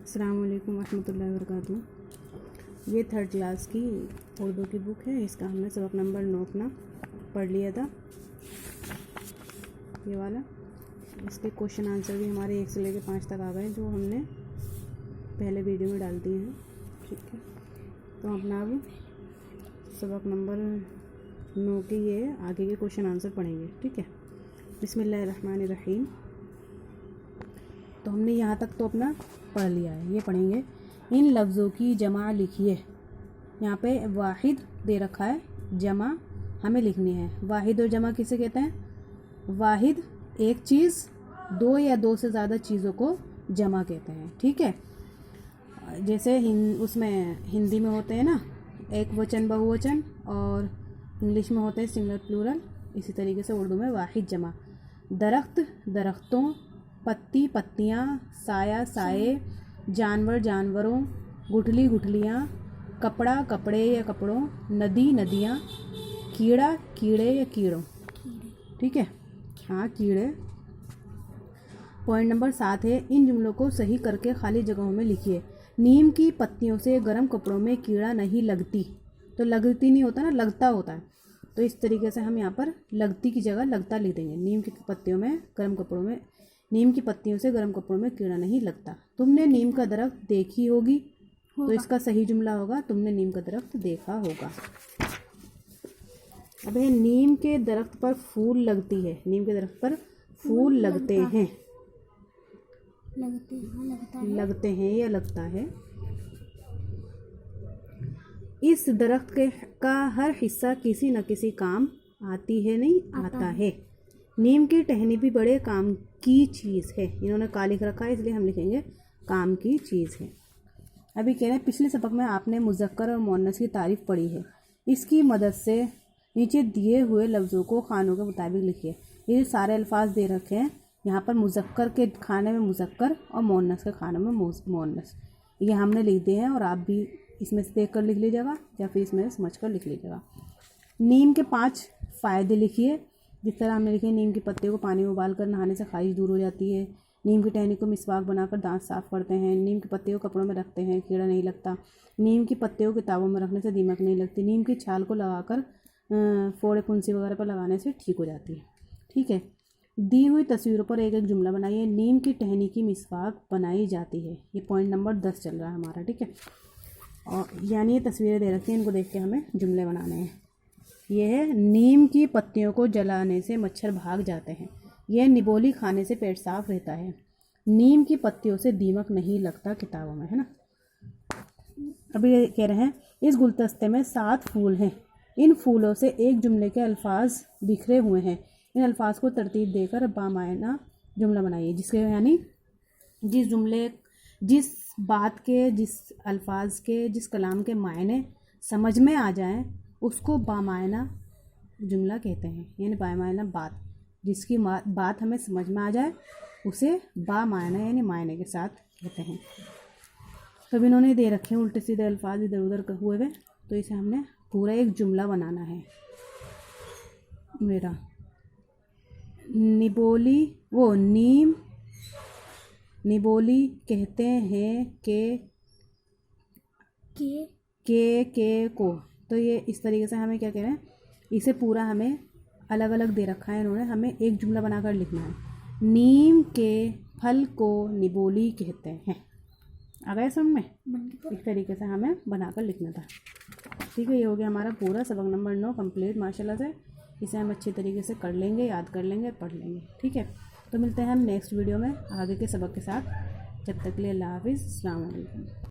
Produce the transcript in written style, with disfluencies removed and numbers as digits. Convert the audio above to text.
अस्सलाम वालेकुम रहमतुल्लाहि वबरकातुहू। ये थर्ड क्लास की उर्दू की बुक है। इसका हमने सबक नंबर 9 अपना पढ़ लिया था, ये वाला। इसके क्वेश्चन आंसर भी हमारे 1 से लेकर 5 तक आ गए, जो हमने पहले वीडियो में डाल दिए हैं। ठीक है, तो अपना अब सबक नंबर 9 के ये आगे के क्वेश्चन आंसर पढ़ेंगे। ठीक है, बिस्मिल्लाहिर्रहमानिर्रहीम। तो हमने यहाँ तक तो अपना पढ़ लिया है, ये पढ़ेंगे। इन लफ्ज़ों की जमा लिखिए। यहाँ पे वाहिद दे रखा है, जमा हमें लिखनी है। वाहिद और जमा किसे कहते हैं? वाहिद एक चीज़, दो या दो से ज़्यादा चीज़ों को जमा कहते हैं। ठीक है, जैसे उसमें हिंदी में होते हैं ना एक वचन बहुवचन, और इंग्लिश में होते हैं सिंगुलर प्लूरल। इसी तरीके से उर्दू में वाहिद जमा। दरख्त दरख्तों, पत्ती पत्तियाँ, साया साए, जानवर जानवरों, गुठली गुठलियाँ, कपड़ा कपड़े या कपड़ों, नदी नदियाँ, कीड़ा कीड़े या कीड़ों। ठीक है, हाँ कीड़े। पॉइंट नंबर 7 है, इन जुमलों को सही करके खाली जगहों में लिखिए। नीम की पत्तियों से गर्म कपड़ों में कीड़ा नहीं लगती। तो लगती नहीं होता ना, लगता होता है। तो इस तरीके से हम यहाँ पर लगती की जगह लगता लिख देंगे। नीम की पत्तियों में गर्म कपड़ों में, नीम की पत्तियों से गर्म कपड़ों में कीड़ा नहीं लगता। तुमने नीम का दरख्त देखी होगी, तो इसका सही जुमला होगा तुमने नीम का दरख्त देखा होगा। अब है, नीम के दरख्त पर फूल लगती है। नीम के दरख्त पर फूल लगते हैं। लगते हैं या लगता है। इस दरख्त का हर हिस्सा किसी न किसी काम आती है, नहीं आता है। नीम की टहनी भी बड़े काम की चीज़ है। इन्होंने का लिख रखा है, इसलिए हम लिखेंगे काम की चीज़ है। अभी कह रहे हैं, पिछले सबक में आपने मुज़क्कर और मुअन्नस की तारीफ़ पढ़ी है। इसकी मदद से नीचे दिए हुए लफ्ज़ों को खानों के मुताबिक लिखिए। ये सारे अल्फाज दे रखे हैं। यहाँ पर मुज़क्कर के खाने में मुज़क्कर और मुअन्नस के खाने में मुअन्नस, ये हमने लिख दिए हैं, और आप भी इसमें से देख कर लिख लीजिएगा या फिर इसमें समझ कर लिख लीजिएगा। नीम के 5 फ़ायदे लिखिए। जिस तरह हमने लिखे, नीम की पत्तियों को पानी में उबाल कर नहाने से खारिश दूर हो जाती है। नीम की टहनी को मिसवाक बनाकर दांत साफ़ करते हैं। नीम की पत्तियों को कपड़ों में रखते हैं, कीड़ा नहीं लगता। नीम की पत्तियों को किताबों में रखने से दीमक नहीं लगती। नीम की छाल को लगाकर फोड़े फुंसी वगैरह पर लगाने से ठीक हो जाती है। ठीक है, दी हुई तस्वीरों पर एक एक जुमला बनाइए। नीम की टहनी की मिसवाक बनाई जाती है। ये पॉइंट नंबर 10 चल रहा है हमारा। ठीक है, और यानी ये तस्वीरें दे रखी हैं, इनको देख के हमें जुमले बनाने हैं। यह है, नीम की पत्तियों को जलाने से मच्छर भाग जाते हैं। यह निबोली खाने से पेट साफ रहता है। नीम की पत्तियों से दीमक नहीं लगता, किताबों में है ना। अभी कह रहे हैं, इस गुलदस्ते में 7 फूल हैं। इन फूलों से एक जुमले के अल्फाज बिखरे हुए हैं। इन अल्फाज को तरतीब देकर बामायना जुमला बनाइए। जिसके यानी जिस जुमले, जिस बात के, जिस अल्फाज के, जिस कलाम के मायने समझ में आ जाएं, उसको बामायना जुमला कहते हैं। यानी बामायना बात, जिसकी बात हमें समझ में आ जाए उसे बामायना यानी मायने के साथ कहते हैं। तब इन्होंने दे रखे हैं उल्टे सीधे अल्फाज इधर उधर हुए हुए, तो इसे हमने पूरा एक जुमला बनाना है। मेरा निबोली, वो नीम निबोली कहते हैं के को। तो ये इस तरीके से हमें क्या कह रहे हैं, इसे पूरा हमें अलग अलग दे रखा है इन्होंने, हमें एक जुमला बनाकर लिखना है। नीम के फल को निबोली कहते हैं। आ गए समझ में? इस तरीके से हमें बनाकर लिखना था। ठीक है, ये हो गया हमारा पूरा सबक नंबर 9 कंप्लीट माशाल्लाह से। इसे हम अच्छी तरीके से कर लेंगे, याद कर लेंगे, पढ़ लेंगे। ठीक है, तो मिलते हैं हम नेक्स्ट वीडियो में आगे के सबक के साथ। जब तक के लिए अल्लाह हाफिज़, अस्सलाम वालेकुम।